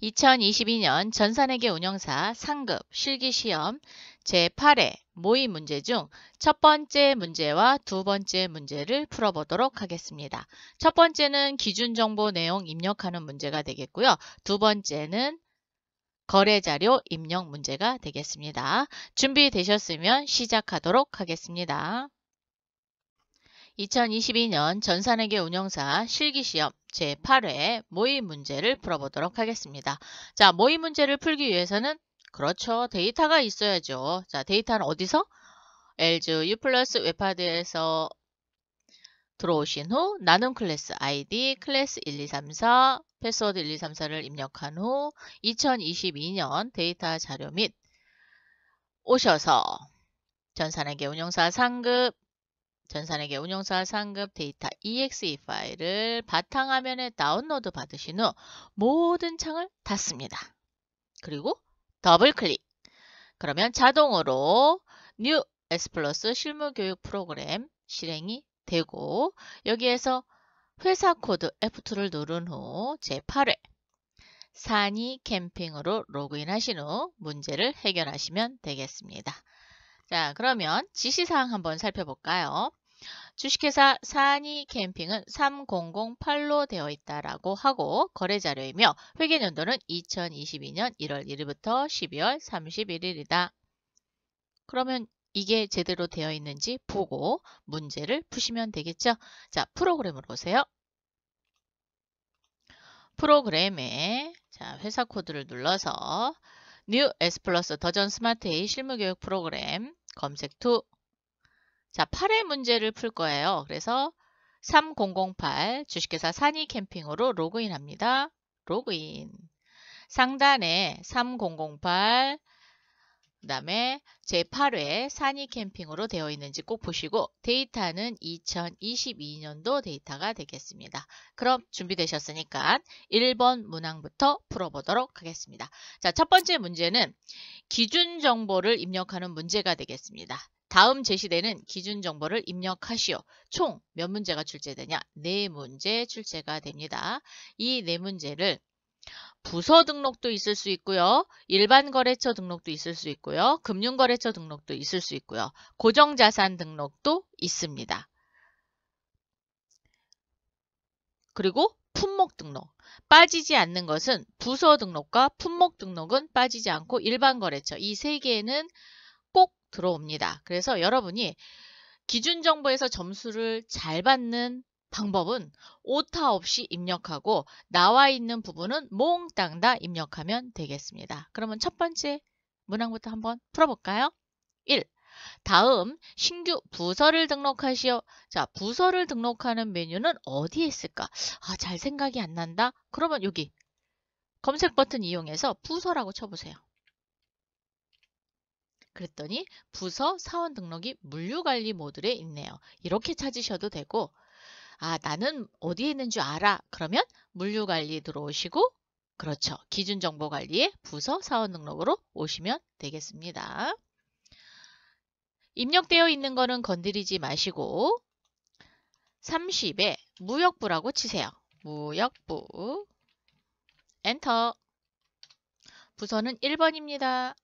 2022년 전산회계 운영사 상급 실기시험 제8회 모의 문제 중 첫 번째 문제와 두 번째 문제를 풀어보도록 하겠습니다. 첫 번째는 기준정보 내용 입력하는 문제가 되겠고요. 두 번째는 거래자료 입력 문제가 되겠습니다. 준비되셨으면 시작하도록 하겠습니다. 2022년 전산회계 운영사 실기시험 제8회 모의 문제를 풀어보도록 하겠습니다. 자, 모의 문제를 풀기 위해서는 그렇죠. 데이터가 있어야죠. 자, 데이터는 어디서? LG U 플러스 웹하드에서 들어오신 후 나눔 클래스 ID 클래스 1234 패스워드 1234를 입력한 후 2022년 데이터 자료 및 오셔서 전산회계 운영사 상급 데이터 exe 파일을 바탕화면에 다운로드 받으신 후 모든 창을 닫습니다. 그리고 더블 클릭. 그러면 자동으로 New S 플러스 실무교육 프로그램 실행이 되고 여기에서 회사 코드 F2를 누른 후 제8회 산이 캠핑으로 로그인 하신 후 문제를 해결하시면 되겠습니다. 자, 그러면 지시사항 한번 살펴볼까요? 주식회사 산이 캠핑은 3008로 되어 있다라고 하고 거래자료이며 회계연도는 2022년 1월 1일부터 12월 31일이다. 그러면 이게 제대로 되어 있는지 보고 문제를 푸시면 되겠죠? 자, 프로그램으로 오세요. 프로그램에 자, 회사 코드를 눌러서 New S 플러스 더전 스마트 A 실무교육 프로그램 검색 투. 자, 8회 문제를 풀 거예요. 그래서 3008 주식회사 산이 캠핑으로 로그인 합니다. 로그인. 상단에 3008 그 다음에 제8회 산이 캠핑으로 되어 있는지 꼭 보시고 데이터는 2022년도 데이터가 되겠습니다. 그럼 준비되셨으니까 1번 문항부터 풀어보도록 하겠습니다. 자, 첫 번째 문제는 기준 정보를 입력하는 문제가 되겠습니다. 다음 제시되는 기준 정보를 입력하시오. 총 몇 문제가 출제되냐? 4문제 출제가 됩니다. 이 4문제를 부서 등록도 있을 수 있고요. 일반 거래처 등록도 있을 수 있고요. 금융거래처 등록도 있을 수 있고요. 고정자산 등록도 있습니다. 그리고 품목 등록. 빠지지 않는 것은 부서 등록과 품목 등록은 빠지지 않고 일반 거래처 이 3개는 꼭 들어옵니다. 그래서 여러분이 기준 정보에서 점수를 잘 받는 방법은 오타 없이 입력하고 나와 있는 부분은 몽땅 다 입력하면 되겠습니다. 그러면 첫 번째 문항부터 한번 풀어볼까요? 1. 다음 신규 부서를 등록하시오. 자, 부서를 등록하는 메뉴는 어디에 있을까? 아, 잘 생각이 안 난다? 그러면 여기 검색 버튼 이용해서 부서라고 쳐보세요. 그랬더니 부서 사원 등록이 물류관리 모듈에 있네요. 이렇게 찾으셔도 되고 아, 나는 어디에 있는 줄 알아. 그러면 물류관리 들어오시고 그렇죠. 기준정보관리에 부서 사원 등록으로 오시면 되겠습니다. 입력되어 있는 거는 건드리지 마시고 30에 무역부라고 치세요. 무역부 엔터. 부서는 1번입니다.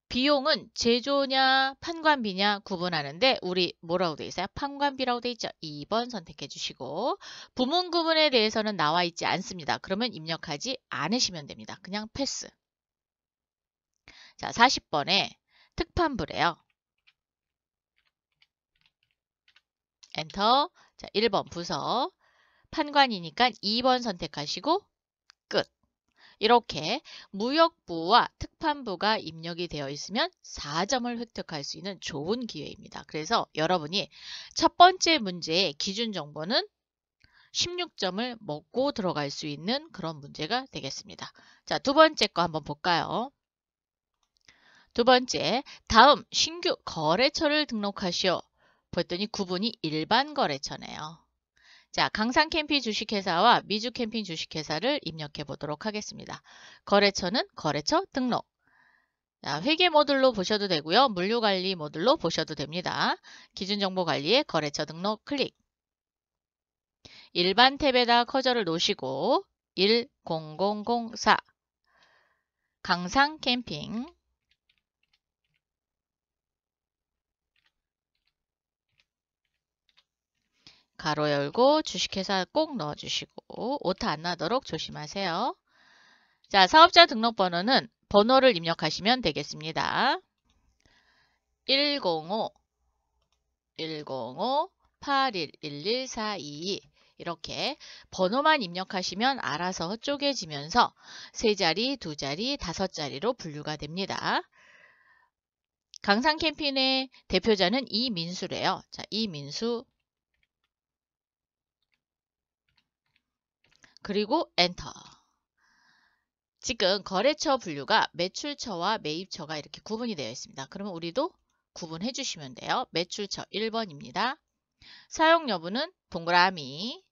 비용은 제조냐 판관비냐 구분하는데 우리 뭐라고 돼 있어요? 판관비라고 돼 있죠. 2번 선택해 주시고 부문 구분에 대해서는 나와 있지 않습니다. 그러면 입력하지 않으시면 됩니다. 그냥 패스. 자, 40번에 특판부래요. 엔터. 자, 1번 부서 판관이니까 2번 선택하시고 끝. 이렇게 무역부와 특판부가 입력이 되어 있으면 4점을 획득할 수 있는 좋은 기회입니다. 그래서 여러분이 첫 번째 문제의 기준 정보는 16점을 먹고 들어갈 수 있는 그런 문제가 되겠습니다. 자, 두 번째 거 한번 볼까요? 두 번째, 다음 신규 거래처를 등록하시오. 봤더니 구분이 일반 거래처네요. 자, 강산캠핑 주식회사와 미주캠핑 주식회사를 입력해 보도록 하겠습니다. 거래처는 거래처 등록. 자, 회계 모듈로 보셔도 되고요. 물류관리 모듈로 보셔도 됩니다. 기준정보관리에 거래처 등록 클릭. 일반 탭에다 커저를 놓으시고 1004 강상 캠핑 가로 열고 주식회사 꼭 넣어주시고 오타 안 나도록 조심하세요. 자, 사업자 등록번호는 번호를 입력하시면 되겠습니다. 105 811142 이렇게 번호만 입력하시면 알아서 쪼개지면서 3자리, 2자리, 5자리로 분류가 됩니다. 강상 캠핑의 대표자는 이민수래요. 자, 이민수 그리고 엔터. 지금 거래처 분류가 매출처와 매입처가 이렇게 구분이 되어 있습니다. 그러면 우리도 구분해 주시면 돼요. 매출처 1번입니다. 사용 여부는 동그라미,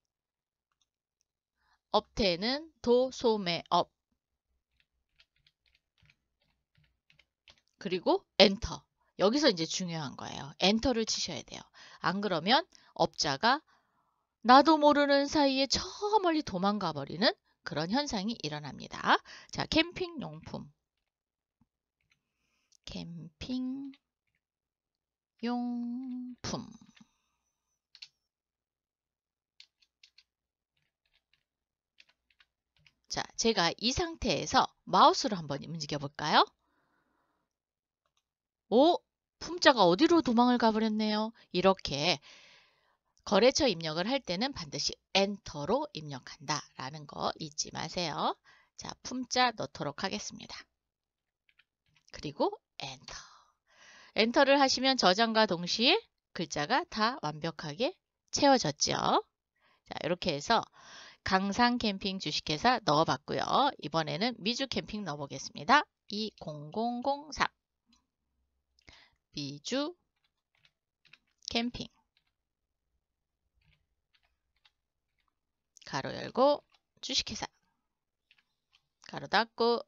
업태는 도소매업, 그리고 엔터. 여기서 이제 중요한 거예요. 엔터를 치셔야 돼요. 안 그러면 업자가 나도 모르는 사이에 저 멀리 도망가 버리는 그런 현상이 일어납니다. 자, 캠핑용품. 캠핑용품. 자, 제가 이 상태에서 마우스를 한번 움직여 볼까요? 오, 품자가 어디로 도망을 가버렸네요. 이렇게 거래처 입력을 할 때는 반드시 엔터로 입력한다 라는 거 잊지 마세요. 자, 품자 넣도록 하겠습니다. 그리고 엔터. 엔터를 하시면 저장과 동시에 글자가 다 완벽하게 채워졌죠. 자, 이렇게 해서 강상 캠핑 주식회사 넣어봤고요. 이번에는 미주 캠핑 넣어보겠습니다. 20003 미주 캠핑 가로 열고 주식회사 가로 닫고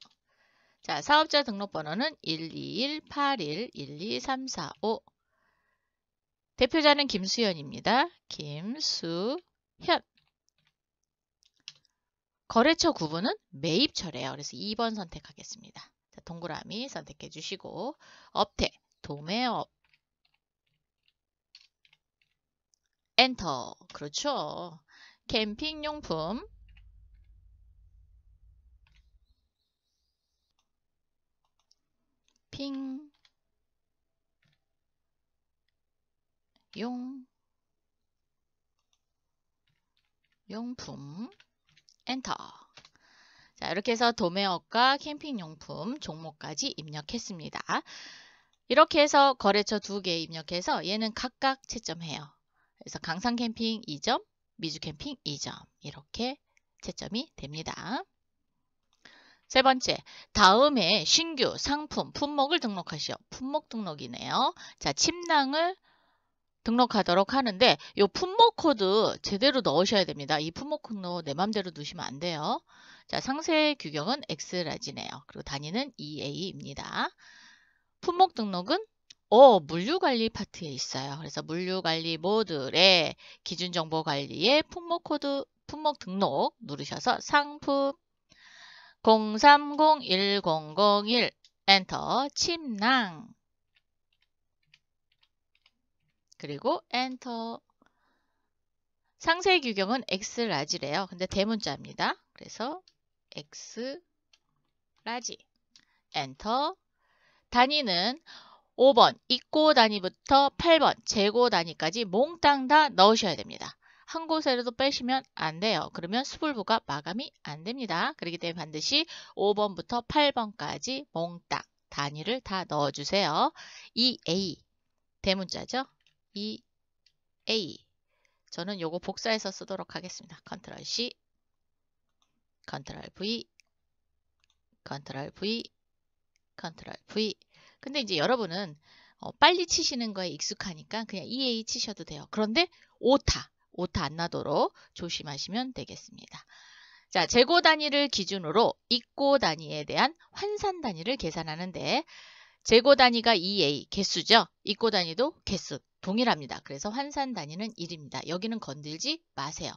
자, 사업자 등록번호는 12181123445 대표자는 김수현입니다. 김수현 거래처 구분은 매입처래요. 그래서 2번 선택하겠습니다. 자, 동그라미 선택해 주시고 업태 도매업 엔터. 그렇죠. 캠핑용품 용품 엔터. 자, 이렇게 해서 도매업과 캠핑용품 종목까지 입력했습니다. 이렇게 해서 거래처 2개 입력해서 얘는 각각 채점해요. 그래서 강상 캠핑 2점, 미주 캠핑 2점 이렇게 채점이 됩니다. 세 번째, 다음에 신규 상품 품목을 등록하시오. 품목 등록이네요. 자, 침낭을 등록하도록 하는데 이 품목 코드 제대로 넣으셔야 됩니다. 이 품목 코드 내 맘대로 넣으시면 안 돼요. 자, 상세 규격은 X라지네요. 그리고 단위는 EA입니다. 품목 등록은 물류관리 파트에 있어요. 그래서 물류관리 모듈에 기준정보관리에 품목 코드, 품목 등록 누르셔서 상품 0301001 엔터 침낭 그리고 엔터. 상세 규격은 X라지래요. 근데 대문자입니다. 그래서 X라지 엔터. 단위는 5번 입고 단위부터 8번 재고 단위까지 몽땅 다 넣으셔야 됩니다. 한 곳에라도 빼시면 안 돼요. 그러면 수불부가 마감이 안 됩니다. 그렇기 때문에 반드시 5번부터 8번까지 몽땅 단위를 다 넣어주세요. EA 대문자죠. EA 저는 요거 복사해서 쓰도록 하겠습니다. 컨트롤 C 컨트롤 V 컨트롤 V 컨트롤 V. 근데 이제 여러분은 빨리 치시는 거에 익숙하니까 그냥 EA 치셔도 돼요. 그런데 오타 안 나도록 조심하시면 되겠습니다. 자, 재고 단위를 기준으로 입고 단위에 대한 환산 단위를 계산하는데 재고 단위가 EA 개수죠. 입고 단위도 개수 동일합니다. 그래서 환산 단위는 1입니다. 여기는 건들지 마세요.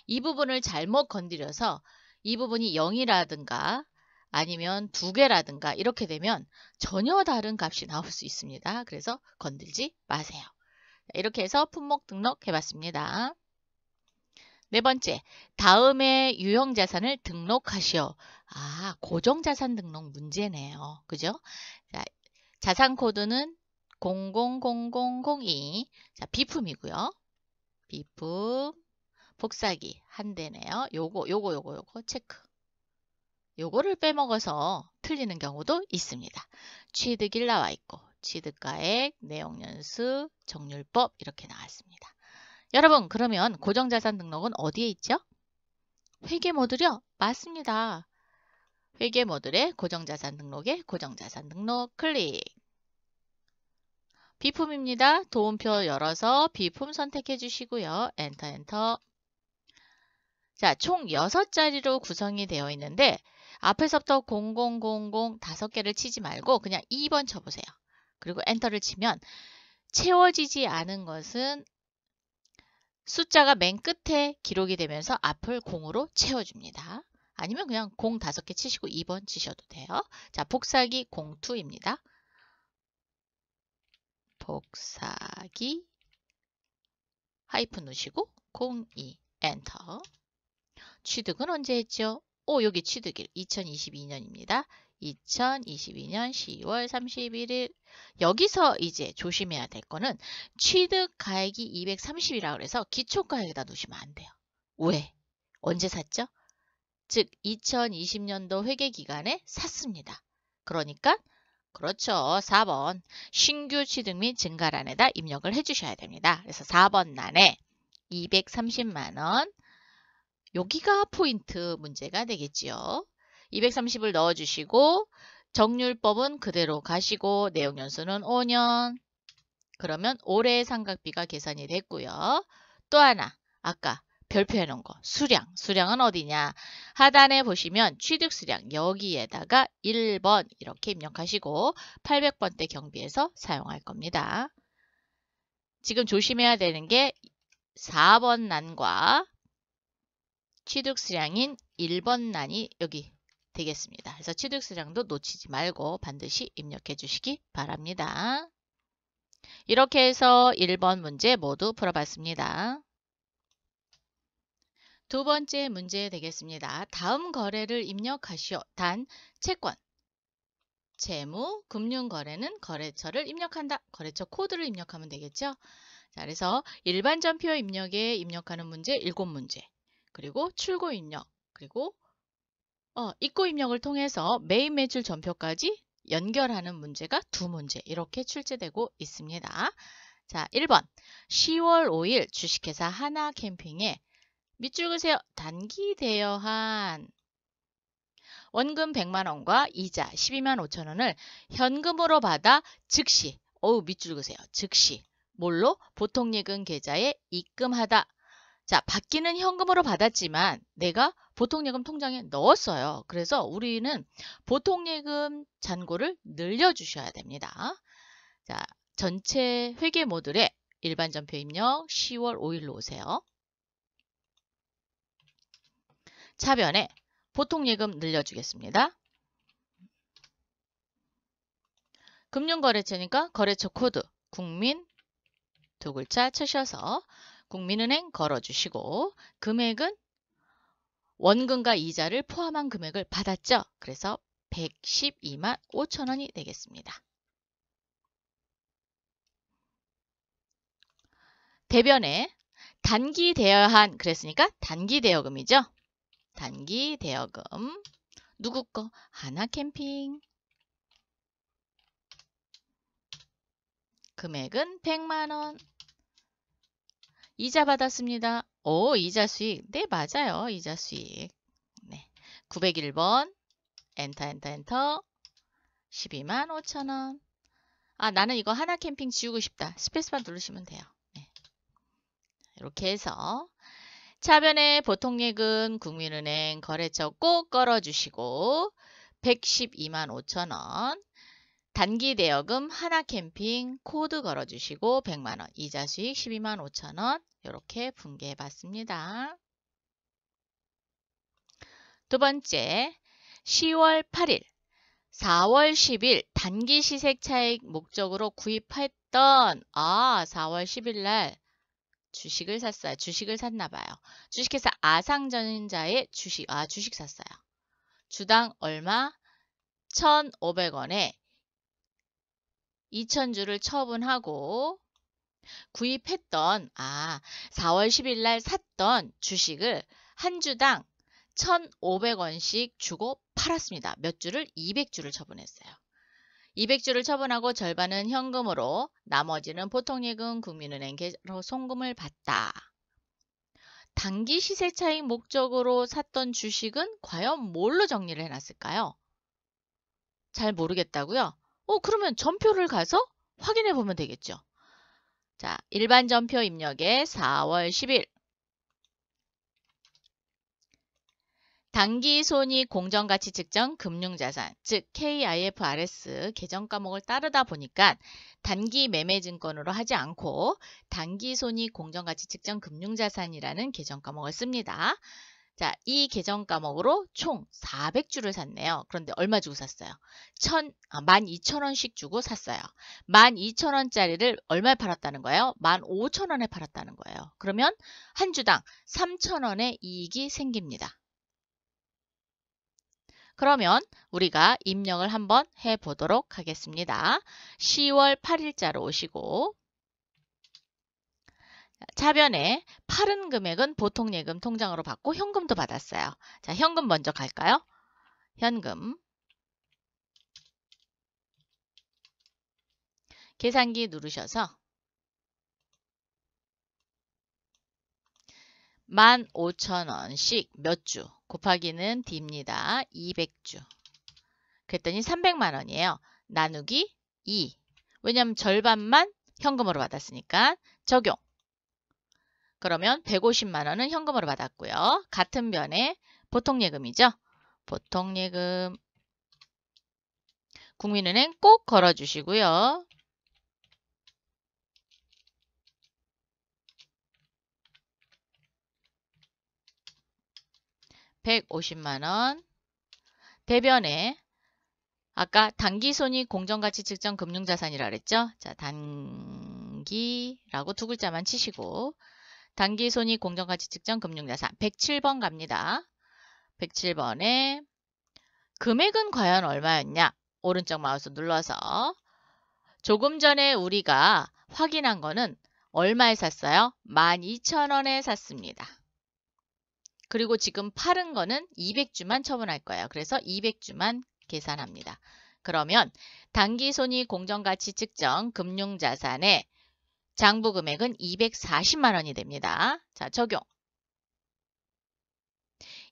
이 부분을 잘못 건드려서 이 부분이 0이라든가 아니면 2개라든가 이렇게 되면 전혀 다른 값이 나올 수 있습니다. 그래서 건들지 마세요. 이렇게 해서 품목 등록 해봤습니다. 네 번째, 다음에 유형자산을 등록하시오. 아, 고정자산 등록 문제네요. 그죠? 자, 자산 코드는 000002. 자, 비품이고요. 비품, 복사기 한 대네요. 요거 체크. 요거를 빼먹어서 틀리는 경우도 있습니다. 취득일 나와 있고, 취득가액, 내용연수, 정률법 이렇게 나왔습니다. 여러분, 그러면 고정자산 등록은 어디에 있죠? 회계 모듈이요? 맞습니다. 회계 모듈의 고정자산 등록에 고정자산 등록 클릭. 비품입니다. 도움표 열어서 비품 선택해 주시고요. 엔터 엔터. 자, 총 6자리로 구성이 되어 있는데 앞에서부터 0000 5개를 치지 말고 그냥 2번 쳐보세요. 그리고 엔터를 치면 채워지지 않은 것은 숫자가 맨 끝에 기록이 되면서 앞을 0으로 채워줍니다. 아니면 그냥 0 5개 치시고 2번 치셔도 돼요. 자, 복사기 02입니다. 복사기 하이픈 넣으시고 02 엔터. 취득은 언제 했죠? 여기 취득일 2022년입니다. 2022년 10월 31일. 여기서 이제 조심해야 될 거는 취득 가액이 230이라고 해서 기초가액에다 놓으시면 안 돼요. 왜? 언제 샀죠? 즉 2020년도 회계기간에 샀습니다. 그러니까 그렇죠. 4번 신규 취득 및 증가란에다 입력을 해주셔야 됩니다. 그래서 4번 란에 230만 원 여기가 포인트 문제가 되겠지요. 230을 넣어주시고 정률법은 그대로 가시고 내용연수는 5년. 그러면 올해 상각비가 계산이 됐고요. 또 하나 아까 별표해 놓은 거 수량. 수량은 어디냐. 하단에 보시면 취득수량 여기에다가 1번 이렇게 입력하시고 800번대 경비에서 사용할 겁니다. 지금 조심해야 되는 게 4번 란과 취득수량인 1번 란이 여기 되겠습니다. 그래서 취득수량도 놓치지 말고 반드시 입력해 주시기 바랍니다. 이렇게 해서 1번 문제 모두 풀어봤습니다. 두 번째 문제 되겠습니다. 다음 거래를 입력하시오. 단, 채권, 재무, 금융거래는 거래처를 입력한다. 거래처 코드를 입력하면 되겠죠. 자, 그래서 일반 전표 입력에 입력하는 문제 7문제. 그리고 출고 입력, 그리고 입고 입력을 통해서 매입 매출 전표까지 연결하는 문제가 2문제 이렇게 출제되고 있습니다. 자, 1번 10월 5일 주식회사 하나캠핑에 밑줄 그으세요. 단기 대여한 원금 100만 원과 이자 12만 5천 원을 현금으로 받아 즉시 밑줄 그으세요. 즉시 뭘로? 보통예금 계좌에 입금하다. 자, 받기는 현금으로 받았지만 내가 보통예금 통장에 넣었어요. 그래서 우리는 보통예금 잔고를 늘려주셔야 됩니다. 자, 전체 회계 모듈에 일반 전표 입력 10월 5일로 오세요. 차변에 보통예금 늘려주겠습니다. 금융거래처니까 거래처 코드 국민 2글자 치셔서 국민은행 걸어주시고 금액은 원금과 이자를 포함한 금액을 받았죠. 그래서 112만 5천 원이 되겠습니다. 대변에 단기 대여한 그랬으니까 단기 대여금이죠. 단기 대여금 누구 거? 하나캠핑. 금액은 100만 원. 이자 받았습니다. 이자 수익. 네, 맞아요. 이자 수익. 네. 901번. 엔터, 엔터, 엔터. 12만 5천 원. 아, 나는 이거 하나캠핑 지우고 싶다. 스페이스바 누르시면 돼요. 네. 이렇게 해서 차변에 보통예금 국민은행 거래처 꼭 걸어주시고 112만 5천 원. 단기 대여금 하나캠핑 코드 걸어주시고 100만 원, 이자 수익 12만 5천 원 이렇게 분개해 봤습니다. 두 번째, 10월 8일, 4월 10일 단기 시세 차익 목적으로 구입했던 4월 10일 날 주식을 샀어요. 주식을 샀나 봐요. 주식회사 아상전자의 주식 샀어요. 주당 얼마? 1,500원에 2,000주를 처분하고 구입했던 4월 10일 날 샀던 주식을 한 주당 1,500원씩 주고 팔았습니다. 몇 주를? 200주를 처분했어요. 200주를 처분하고 절반은 현금으로 나머지는 보통예금 국민은행 계좌로 송금을 받다. 단기 시세 차익 목적으로 샀던 주식은 과연 뭘로 정리를 해놨을까요? 잘 모르겠다고요? 그러면 전표를 가서 확인해 보면 되겠죠. 자, 일반 전표 입력에 4월 10일 단기 손익 공정가치 측정 금융자산, 즉 KIFRS 계정 과목을 따르다 보니까 단기 매매증권으로 하지 않고 단기 손익 공정가치 측정 금융자산이라는 계정 과목을 씁니다. 자, 이 계정 과목으로 총 400주를 샀네요. 그런데 얼마 주고 샀어요? 12,000원씩 주고 샀어요. 12,000원짜리를 얼마에 팔았다는 거예요? 15,000원에 팔았다는 거예요. 그러면 한 주당 3,000원의 이익이 생깁니다. 그러면 우리가 입력을 한번 해보도록 하겠습니다. 10월 8일자로 오시고 차변에 팔은 금액은 보통예금 통장으로 받고 현금도 받았어요. 자, 현금 먼저 갈까요? 현금. 계산기 누르셔서 15,000원씩 몇 주? 곱하기는 D입니다. 200주. 그랬더니 300만 원이에요. 나누기 2. 왜냐하면 절반만 현금으로 받았으니까 적용. 그러면 150만 원은 현금으로 받았고요. 같은 변에 보통예금이죠. 보통예금. 국민은행 꼭 걸어주시고요. (150만 원) 대변에 아까 단기손익 공정가치 측정 금융자산이라 그랬죠? 자, 단기라고 두 글자만 치시고 단기손익 공정가치 측정 금융자산 107번 갑니다. 107번에 금액은 과연 얼마였냐? 오른쪽 마우스 눌러서 조금 전에 우리가 확인한 거는 얼마에 샀어요? 12,000원에 샀습니다. 그리고 지금 팔은 거는 200주만 처분할 거예요. 그래서 200주만 계산합니다. 그러면 단기손익 공정가치 측정 금융자산의 장부금액은 240만 원이 됩니다. 자, 적용.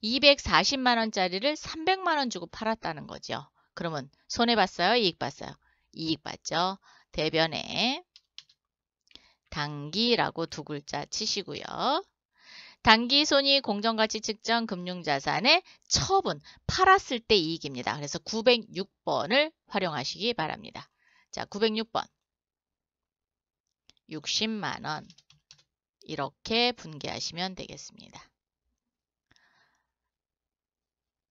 240만 원짜리를 300만 원 주고 팔았다는 거죠. 그러면 손해봤어요? 이익봤어요? 이익봤죠. 대변에 단기라고 두 글자 치시고요. 단기손익 공정가치 측정 금융자산의 처분, 팔았을 때 이익입니다. 그래서 906번을 활용하시기 바랍니다. 자, 906번. 60만 원. 이렇게 분개하시면 되겠습니다.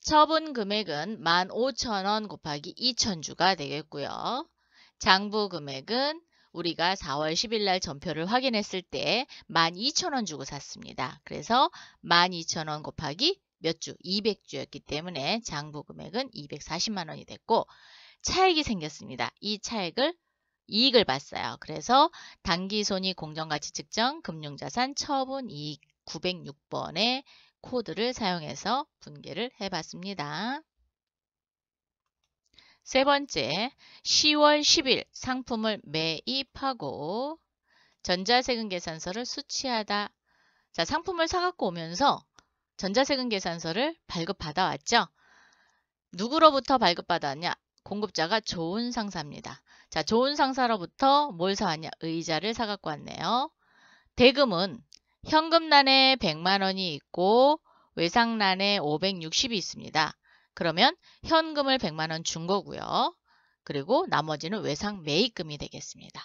처분 금액은 15,000원 곱하기 2,000주가 되겠고요. 장부 금액은 우리가 4월 10일 날 전표를 확인했을 때 12,000원 주고 샀습니다. 그래서 12,000원 곱하기 몇 주? 200주였기 때문에 장부 금액은 240만 원이 됐고 차익이 생겼습니다. 이 차익을 이익을 봤어요. 그래서 단기손익 공정가치 측정 금융자산 처분 이익 906번의 코드를 사용해서 분개를 해봤습니다. 세 번째, 10월 10일 상품을 매입하고 전자세금 계산서를 수취하다. 자, 상품을 사갖고 오면서 전자세금 계산서를 발급받아 왔죠. 누구로부터 발급받았냐? 공급자가 좋은 상사입니다. 자, 좋은 상사로부터 뭘 사왔냐? 의자를 사갖고 왔네요. 대금은 현금란에 100만 원이 있고 외상란에 560이 있습니다. 그러면 현금을 100만 원 준 거고요. 그리고 나머지는 외상 매입금이 되겠습니다.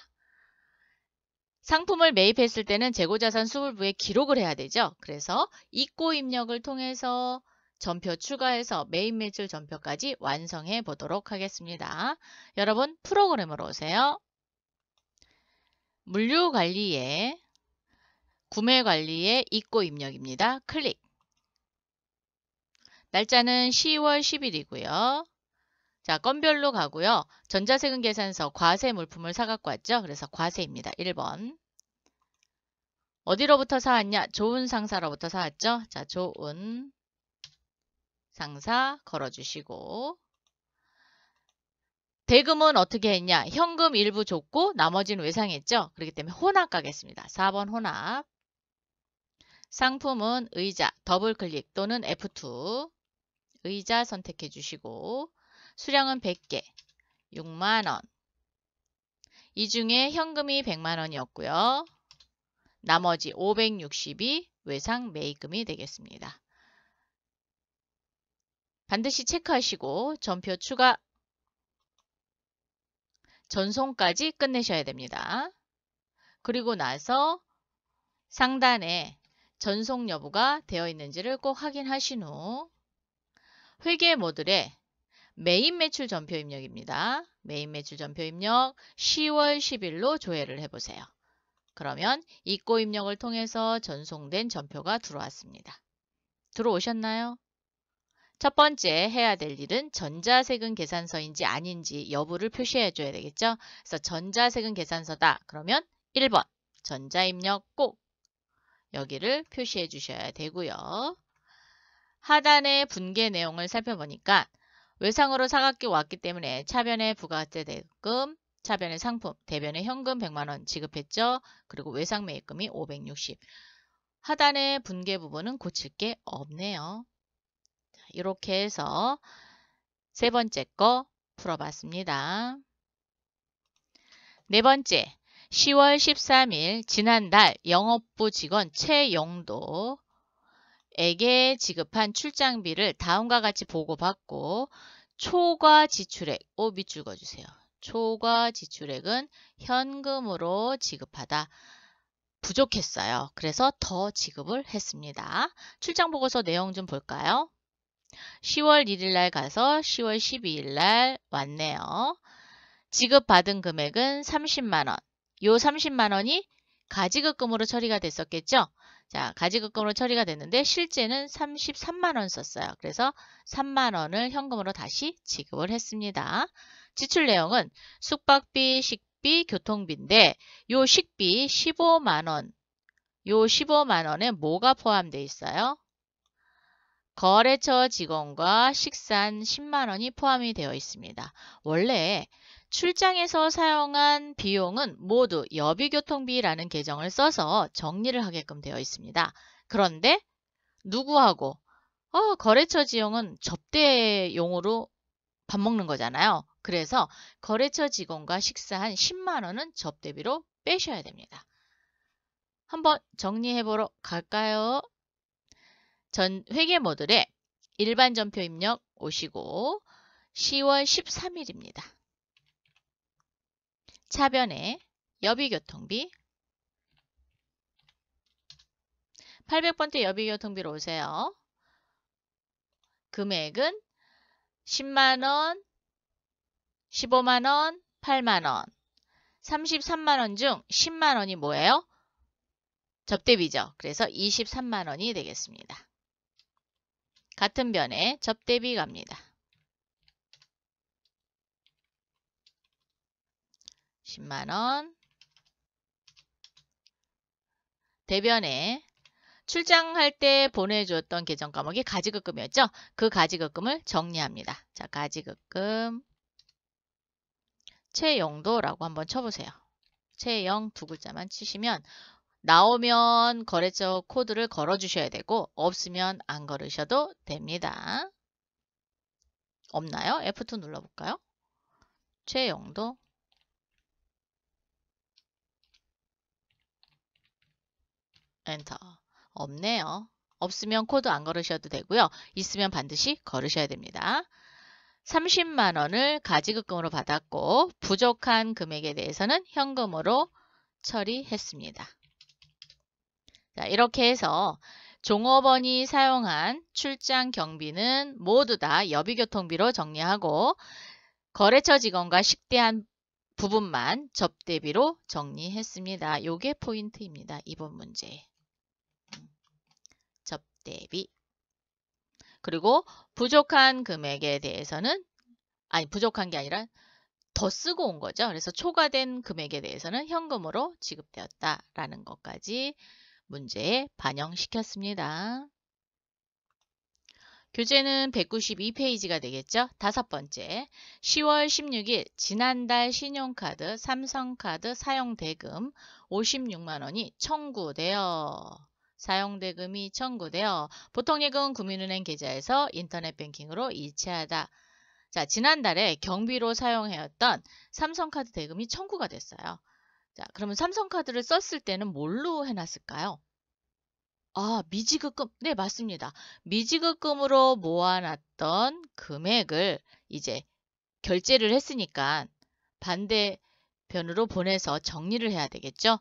상품을 매입했을 때는 재고자산 수불부에 기록을 해야 되죠. 그래서 입고 입력을 통해서 전표 추가해서 메인 매출 전표까지 완성해 보도록 하겠습니다. 여러분 프로그램으로 오세요. 물류관리에 구매관리에 입고 입력입니다. 클릭. 날짜는 10월 10일이고요. 자, 건별로 가고요. 전자세금 계산서 과세 물품을 사갖고 왔죠. 그래서 과세입니다. 1번. 어디로부터 사왔냐? 좋은 상사로부터 사왔죠. 자, 좋은 상사 걸어주시고, 대금은 어떻게 했냐? 현금 일부 줬고 나머지는 외상했죠. 그렇기 때문에 혼합 가겠습니다. 4번 혼합. 상품은 의자, 더블클릭 또는 F2. 의자 선택해 주시고, 수량은 100개, 6만원. 이 중에 현금이 100만원이었고요. 나머지 560이 외상 매입금이 되겠습니다. 반드시 체크하시고 전표 추가, 전송까지 끝내셔야 됩니다. 그리고 나서 상단에 전송 여부가 되어 있는지를 꼭 확인하신 후 회계 모듈에 메인 매출 전표 입력입니다. 메인 매출 전표 입력 10월 10일로 조회를 해보세요. 그러면 입고 입력을 통해서 전송된 전표가 들어왔습니다. 들어오셨나요? 첫 번째 해야 될 일은 전자세금 계산서인지 아닌지 여부를 표시해 줘야 되겠죠. 그래서 전자세금 계산서다. 그러면 1번 전자입력 꼭 여기를 표시해 주셔야 되고요. 하단의 분계 내용을 살펴보니까 외상으로 사갖고 왔기 때문에 차변의 부가세 대금, 차변의 상품, 대변의 현금 100만원 지급했죠. 그리고 외상 매입금이 560. 하단의 분계 부분은 고칠 게 없네요. 이렇게 해서 세 번째 거 풀어봤습니다. 네 번째, 10월 13일 지난달 영업부 직원 최영도에게 지급한 출장비를 다음과 같이 보고받고 초과 지출액, 밑줄 그어주세요. 초과 지출액은 현금으로 지급하다. 부족했어요. 그래서 더 지급을 했습니다. 출장보고서 내용 좀 볼까요? 10월 1일 날 가서 10월 12일 날 왔네요. 지급받은 금액은 30만원. 요 30만원이 가지급금으로 처리가 됐었겠죠? 자, 가지급금으로 처리가 됐는데 실제는 33만원 썼어요. 그래서 3만원을 현금으로 다시 지급을 했습니다. 지출 내용은 숙박비, 식비, 교통비인데 요 식비 15만원. 요 15만원에 뭐가 포함되어 있어요? 거래처 직원과 식사한 10만원이 포함이 되어 있습니다. 원래 출장에서 사용한 비용은 모두 여비교통비라는 계정을 써서 정리를 하게끔 되어 있습니다. 그런데 누구하고? 거래처 지용은 접대용으로 밥 먹는 거잖아요. 그래서 거래처 직원과 식사한 10만원은 접대비로 빼셔야 됩니다. 한번 정리해보러 갈까요? 회계 모듈에 일반 전표 입력 오시고 10월 13일입니다. 차변에 여비교통비 800번째 여비교통비로 오세요. 금액은 10만원, 15만원, 8만원, 33만원 중 10만원이 뭐예요? 접대비죠. 그래서 23만원이 되겠습니다. 같은 변에 접대비 갑니다. 10만원. 대변에 출장할 때 보내주었던 계정 과목이 가지급금이었죠. 그 가지급금을 정리합니다. 자, 가지급금 최영도라고 한번 쳐보세요. 최영 두 글자만 치시면 나오면 거래처 코드를 걸어주셔야 되고 없으면 안 걸으셔도 됩니다. 없나요? F2 눌러볼까요? 최영도 엔터. 없네요. 없으면 코드 안 걸으셔도 되고요. 있으면 반드시 걸으셔야 됩니다. 30만원을 가지급금으로 받았고 부족한 금액에 대해서는 현금으로 처리했습니다. 자, 이렇게 해서 종업원이 사용한 출장 경비는 모두 다 여비교통비로 정리하고 거래처 직원과 식대한 부분만 접대비로 정리했습니다. 요게 포인트입니다. 이번 문제. 접대비. 그리고 부족한 금액에 대해서는 부족한 게 아니라 더 쓰고 온 거죠. 그래서 초과된 금액에 대해서는 현금으로 지급되었다라는 것까지 문제에 반영시켰습니다. 교재는 192페이지가 되겠죠. 다섯 번째, 10월 16일 지난달 신용카드, 삼성카드 사용대금 56만 원이 청구되어 사용대금이 청구되어 보통예금 국민은행 계좌에서 인터넷뱅킹으로 이체하다. 자, 지난달에 경비로 사용해왔던 삼성카드 대금이 청구가 됐어요. 자, 그러면 삼성카드를 썼을 때는 뭘로 해놨을까요? 미지급금. 네, 맞습니다. 미지급금으로 모아놨던 금액을 이제 결제를 했으니까 반대편으로 보내서 정리를 해야 되겠죠?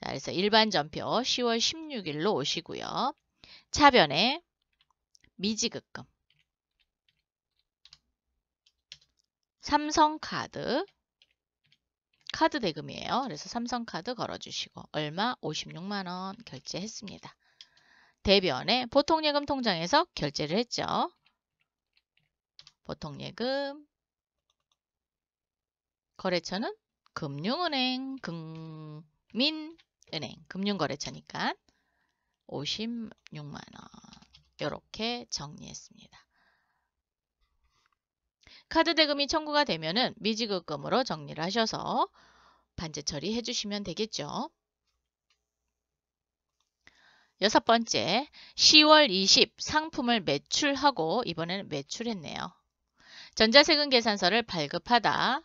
자, 그래서 일반 전표 10월 16일로 오시고요. 차변에 미지급금. 삼성카드. 카드 대금이에요. 그래서 삼성카드 걸어주시고 얼마? 56만 원 결제했습니다. 대변에 보통예금 통장에서 결제를 했죠. 보통예금 거래처는 금융은행, 국민은행, 금융거래처니까 56만 원 이렇게 정리했습니다. 카드 대금이 청구가 되면은 미지급금으로 정리를 하셔서 반제 처리해 주시면 되겠죠. 여섯 번째, 10월 20 상품을 매출하고 이번에는 매출했네요. 전자세금 계산서를 발급하다.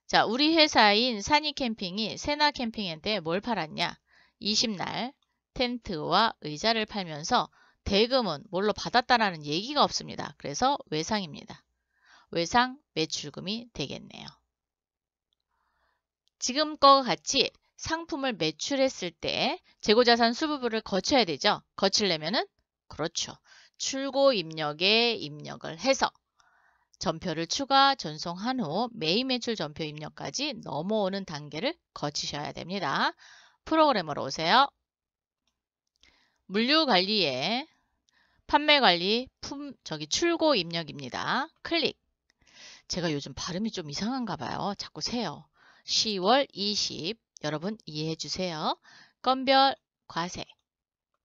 자, 우리 회사인 산이캠핑이 세나캠핑한테 뭘 팔았냐? 20날 텐트와 의자를 팔면서 대금은 뭘로 받았다라는 얘기가 없습니다. 그래서 외상입니다. 외상 매출금이 되겠네요. 지금과 같이 상품을 매출했을 때 재고자산 수부부를 거쳐야 되죠. 거치려면은 그렇죠. 출고 입력에 입력을 해서 전표를 추가 전송한 후 매입 매출 전표 입력까지 넘어오는 단계를 거치셔야 됩니다. 프로그램으로 오세요. 물류관리에 판매관리 출고 입력입니다. 클릭. 제가 요즘 발음이 좀 이상한가 봐요. 자꾸 세요. 10월 20 여러분 이해해 주세요. 건별 과세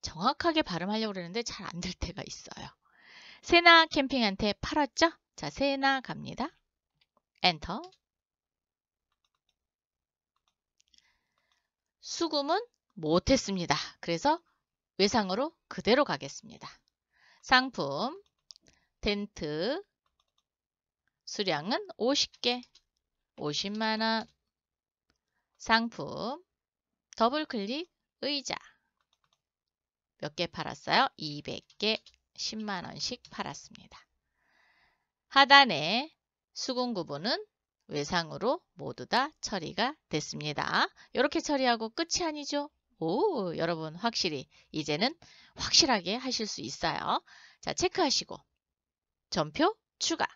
정확하게 발음하려고 그러는데 잘 안 될 때가 있어요. 세나 캠핑한테 팔았죠? 자, 세나 갑니다. 엔터. 수금은 못했습니다. 그래서 외상으로 그대로 가겠습니다. 상품 텐트 수량은 50개 50만원. 상품 더블클릭 의자 몇 개 팔았어요? 200개 10만원씩 팔았습니다. 하단에 수금 구분은 외상으로 모두 다 처리가 됐습니다. 이렇게 처리하고 끝이 아니죠? 오, 여러분 확실히 이제는 확실하게 하실 수 있어요. 자, 체크하시고 전표 추가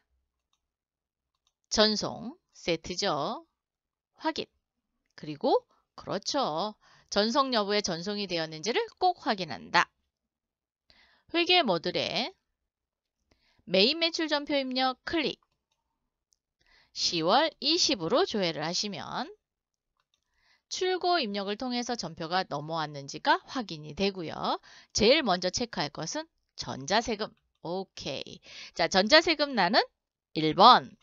전송 세트죠. 확인 그리고 그렇죠. 전송 여부에 전송이 되었는지를 꼭 확인한다. 회계 모듈에 매입 매출 전표 입력 클릭 10월 20으로 조회를 하시면 출고 입력을 통해서 전표가 넘어왔는지가 확인이 되고요. 제일 먼저 체크할 것은 전자세금. 오케이. 자, 전자세금 난은 1번.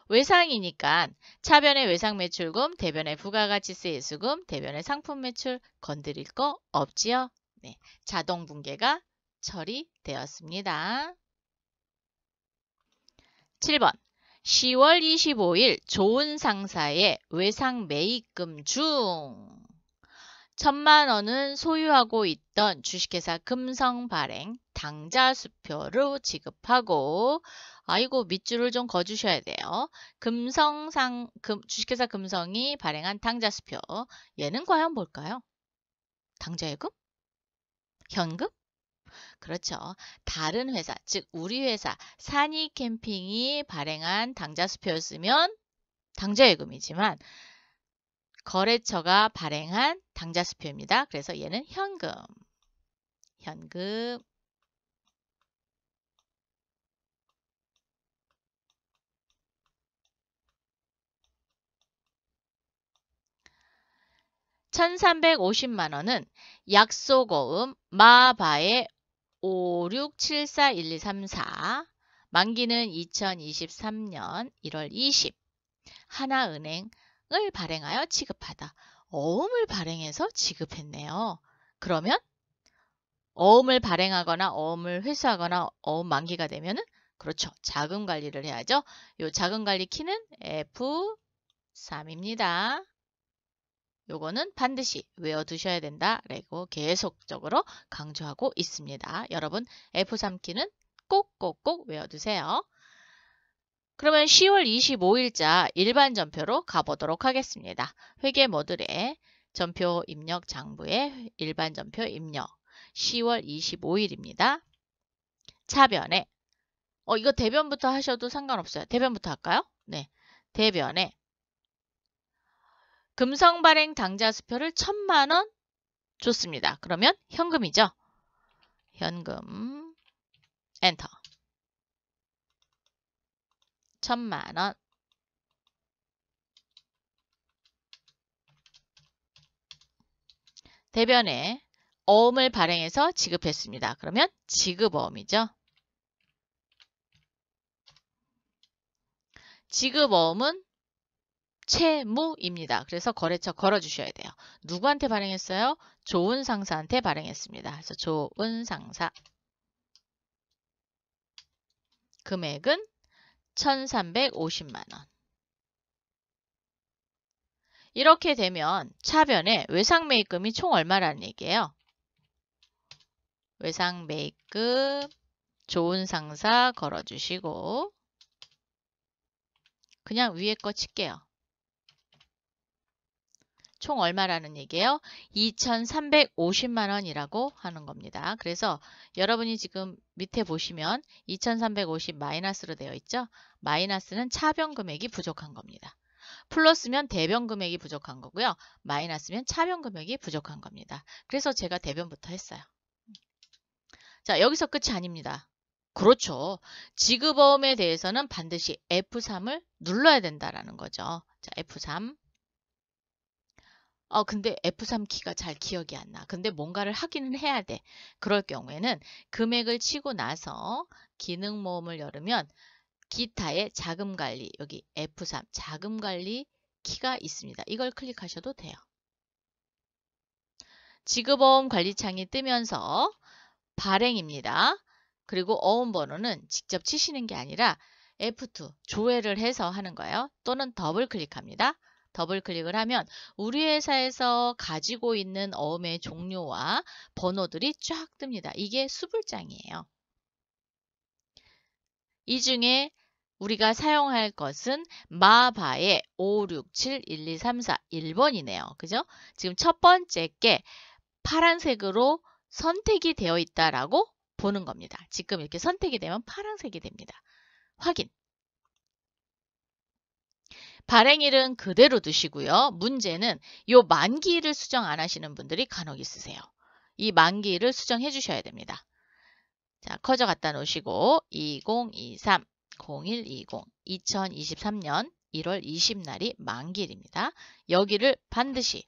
외상이니까 차변의 외상매출금, 대변의 부가가치세수금, 대변의 상품매출 건드릴 거 없지요? 네, 자동 붕괴가 처리되었습니다. 7번. 10월 25일 좋은 상사의 외상 매입금 중 1,000만 원은 소유하고 있던 주식회사 금성발행 당자수표로 지급하고 아이고 밑줄을 좀 그어주셔야 돼요. 주식회사 금성이 발행한 당자수표 얘는 과연 뭘까요? 당자예금? 현금? 그렇죠. 다른 회사, 즉 우리 회사 산이캠핑이 발행한 당좌수표였으면 당좌예금이지만 거래처가 발행한 당좌수표입니다. 그래서 얘는 현금. 현금. (1350만 원은) 약속어음 마바의 56741234 만기는 2023년 1월 20 하나은행을 발행하여 지급하다. 어음을 발행해서 지급했네요. 그러면 어음을 발행하거나 어음을 회수하거나 어음 만기가 되면은 그렇죠. 자금 관리를 해야죠. 요 자금 관리 키는 F3입니다. 요거는 반드시 외워두셔야 된다라고 계속적으로 강조하고 있습니다. 여러분 F3 키는 꼭꼭꼭 외워두세요. 그러면 10월 25일자 일반 전표로 가보도록 하겠습니다. 회계 모듈에 전표 입력 장부에 일반 전표 입력 10월 25일입니다. 차변에 이거 대변부터 하셔도 상관없어요. 대변부터 할까요? 네, 대변에 금성 발행 당좌수표를 1000만 원 줬습니다. 그러면 현금이죠. 현금 엔터 1000만 원 대변에 어음을 발행해서 지급했습니다. 그러면 지급어음이죠. 지급어음은 채무입니다. 그래서 거래처 걸어주셔야 돼요. 누구한테 발행했어요? 좋은 상사한테 발행했습니다. 그래서 좋은 상사 금액은 1350만 원. 이렇게 되면 차변에 외상매입금이 총 얼마라는 얘기예요? 외상매입금 좋은 상사 걸어주시고 그냥 위에 거 칠게요. 총 얼마라는 얘기예요? 2350만 원이라고 하는 겁니다. 그래서 여러분이 지금 밑에 보시면 2350 마이너스로 되어 있죠? 마이너스는 차변 금액이 부족한 겁니다. 플러스면 대변 금액이 부족한 거고요. 마이너스면 차변 금액이 부족한 겁니다. 그래서 제가 대변부터 했어요. 자, 여기서 끝이 아닙니다. 그렇죠. 지급어음에 대해서는 반드시 F3을 눌러야 된다라는 거죠. 자, F3. 근데 F3 키가 잘 기억이 안 나. 근데 뭔가를 하기는 해야 돼. 그럴 경우에는 금액을 치고 나서 기능 모음을 열으면 기타의 자금 관리, 여기 F3 자금 관리 키가 있습니다. 이걸 클릭하셔도 돼요. 지급어음 관리창이 뜨면서 발행입니다. 그리고 어음 번호는 직접 치시는 게 아니라 F2 조회를 해서 하는 거예요. 또는 더블 클릭합니다. 더블 클릭을 하면 우리 회사에서 가지고 있는 어음의 종류와 번호들이 쫙 뜹니다. 이게 수불장이에요. 이 중에 우리가 사용할 것은 마바의 5671234 1번이네요. 그죠? 지금 첫 번째 게 파란색으로 선택이 되어 있다라고 보는 겁니다. 지금 이렇게 선택이 되면 파란색이 됩니다. 확인. 발행일은 그대로 두시고요. 문제는 이 만기일을 수정 안 하시는 분들이 간혹 있으세요. 이 만기일을 수정해 주셔야 됩니다. 자, 커져 갖다 놓으시고 2023 0120 2023년 1월 20날이 만기일입니다. 여기를 반드시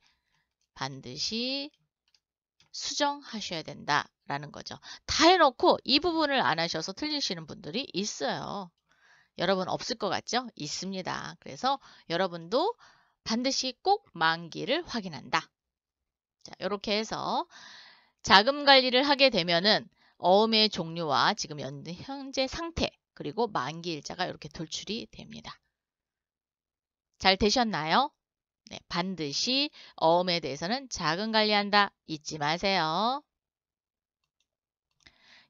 수정하셔야 된다라는 거죠. 다 해놓고 이 부분을 안 하셔서 틀리시는 분들이 있어요. 여러분 없을 것 같죠? 있습니다. 그래서 여러분도 반드시 꼭 만기를 확인한다. 자, 이렇게 해서 자금 관리를 하게 되면은 어음의 종류와 지금 현재 상태 그리고 만기 일자가 이렇게 돌출이 됩니다. 잘 되셨나요? 네, 반드시 어음에 대해서는 자금 관리한다. 잊지 마세요.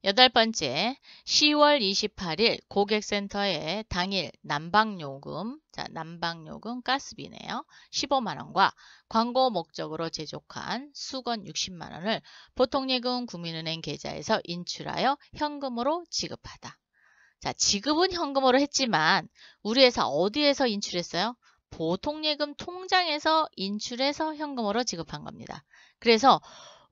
여덟 번째, 10월 28일 고객센터에 당일 난방요금, 자, 난방요금 가스비네요. 15만원과 광고 목적으로 제족한 수건 60만원을 보통예금 국민은행 계좌에서 인출하여 현금으로 지급하다. 자, 지급은 현금으로 했지만 우리 회사 어디에서 인출했어요? 보통예금 통장에서 인출해서 현금으로 지급한 겁니다. 그래서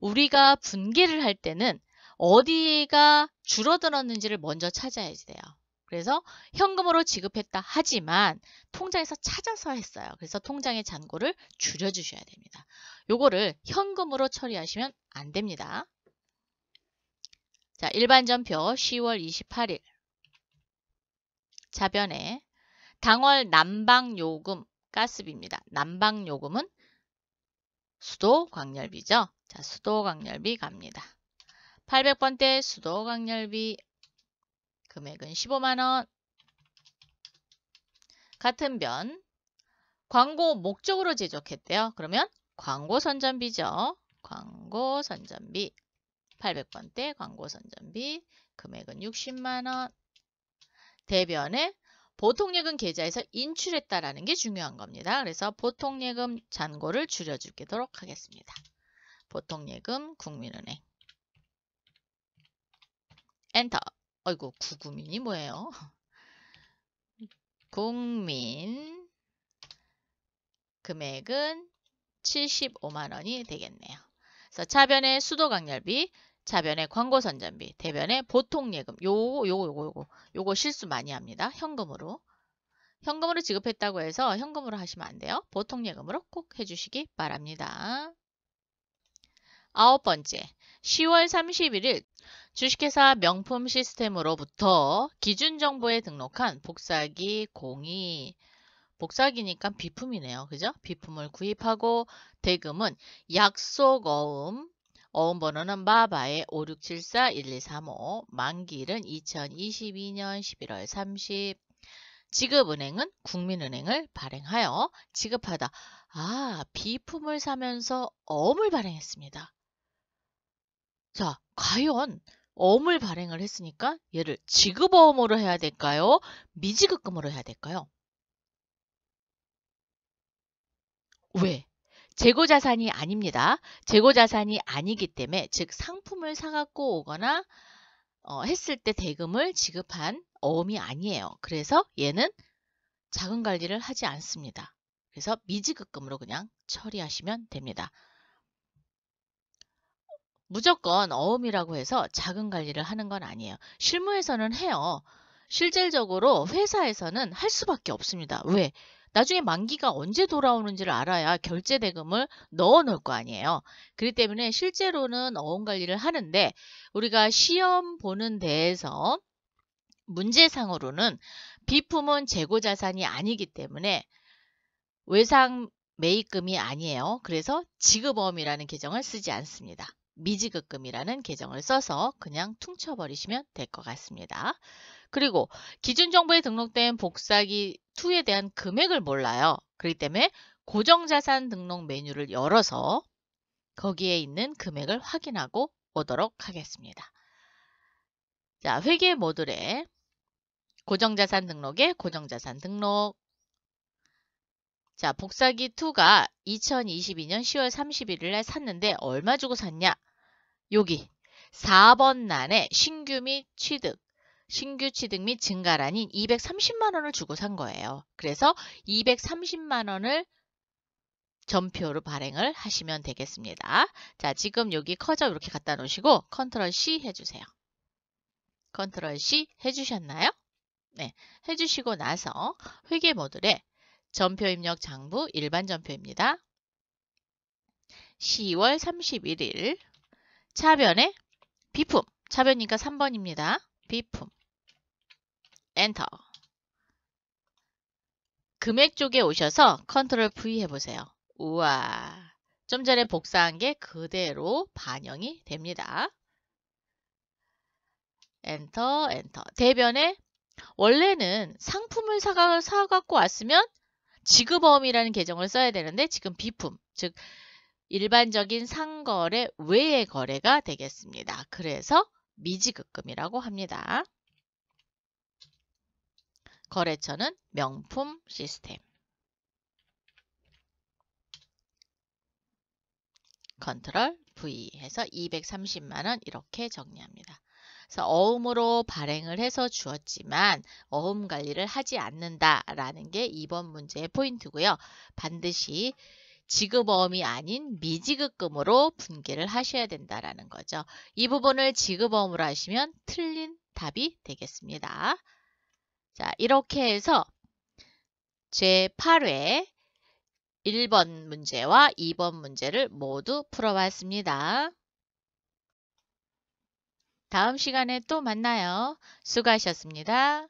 우리가 분기를 할 때는 어디가 줄어들었는지를 먼저 찾아야 돼요. 그래서 현금으로 지급했다 하지만 통장에서 찾아서 했어요. 그래서 통장의 잔고를 줄여주셔야 됩니다. 요거를 현금으로 처리하시면 안 됩니다. 자, 일반전표 10월 28일 자변에 당월 난방요금 가스비입니다. 난방요금은 수도광열비죠. 자, 수도광열비 갑니다. 800번대 수도광열비 금액은 15만원. 같은 변 광고 목적으로 제작했대요. 그러면 광고선전비죠. 광고선전비 800번대 광고선전비 금액은 60만원. 대변에 보통예금 계좌에서 인출했다라는 게 중요한 겁니다. 그래서 보통예금 잔고를 줄여주도록 하겠습니다. 보통예금 국민은행 엔터. 어이구, 구구민이 뭐예요? 국민 금액은 75만원이 되겠네요. 그래서 차변의 수도광열비, 차변의 광고선전비, 대변의 보통예금. 요거 실수 많이 합니다. 현금으로 지급했다고 해서 현금으로 하시면 안 돼요. 보통예금으로 꼭 해주시기 바랍니다. 아홉 번째, 10월 31일 주식회사 명품 시스템으로부터 기준정보에 등록한 복사기 02, 복사기니까 비품이네요. 그죠? 비품을 구입하고 대금은 약속어음, 어음번호는 마바의 5674-1235, 만기일은 2022년 11월 30, 지급은행은 국민은행을 발행하여 지급하다. 아, 비품을 사면서 어음을 발행했습니다. 자, 과연 어음을 발행을 했으니까 얘를 지급어음으로 해야 될까요? 미지급금으로 해야 될까요? 왜? 재고자산이 아닙니다. 재고자산이 아니기 때문에 즉 상품을 사갖고 오거나 했을 때 대금을 지급한 어음이 아니에요. 그래서 얘는 자금관리를 하지 않습니다. 그래서 미지급금으로 그냥 처리하시면 됩니다. 무조건 어음이라고 해서 자금관리를 하는 건 아니에요. 실무에서는 해요. 실질적으로 회사에서는 할 수밖에 없습니다. 왜? 나중에 만기가 언제 돌아오는지를 알아야 결제 대금을 넣어 놓을 거 아니에요. 그렇기 때문에 실제로는 어음 관리를 하는데 우리가 시험 보는 데에서 문제상으로는 비품은 재고자산이 아니기 때문에 외상 매입금이 아니에요. 그래서 지급어음이라는 계정을 쓰지 않습니다. 미지급금이라는 계정을 써서 그냥 퉁쳐버리시면 될 것 같습니다. 그리고 기준정보에 등록된 복사기 2에 대한 금액을 몰라요. 그렇기 때문에 고정자산 등록 메뉴를 열어서 거기에 있는 금액을 확인하고 오도록 하겠습니다. 자, 회계 모듈에 고정자산 등록에 고정자산 등록. 자, 복사기 2가 2022년 10월 31일에 샀는데 얼마 주고 샀냐? 여기 4번란에 신규 취득 및 증가란인 230만원을 주고 산 거예요. 그래서 230만원을 전표로 발행을 하시면 되겠습니다. 자, 지금 여기 커져 이렇게 갖다 놓으시고 컨트롤 C 해주세요. 컨트롤 C 해주셨나요? 네, 해주시고 나서 회계 모듈에 전표 입력 장부 일반 전표입니다. 10월 31일 차변에 비품, 차변이니까 3번입니다. 비품 엔터. 금액 쪽에 오셔서 컨트롤 V 해보세요. 우와, 좀 전에 복사한 게 그대로 반영이 됩니다. 엔터, 엔터. 대변에 원래는 상품을 사갖고 왔으면 지급어음이라는 계정을 써야 되는데 지금 비품, 즉 일반적인 상거래 외의 거래가 되겠습니다. 그래서 미지급금이라고 합니다. 거래처는 명품 시스템. 컨트롤 V 해서 230만 원 이렇게 정리합니다. 그래서 어음으로 발행을 해서 주었지만 어음 관리를 하지 않는다라는 게 이번 문제의 포인트고요. 반드시 지급어음이 아닌 미지급금으로 분개를 하셔야 된다라는 거죠. 이 부분을 지급어음으로 하시면 틀린 답이 되겠습니다. 자, 이렇게 해서 제8회 1번 문제와 2번 문제를 모두 풀어봤습니다. 다음 시간에 또 만나요. 수고하셨습니다.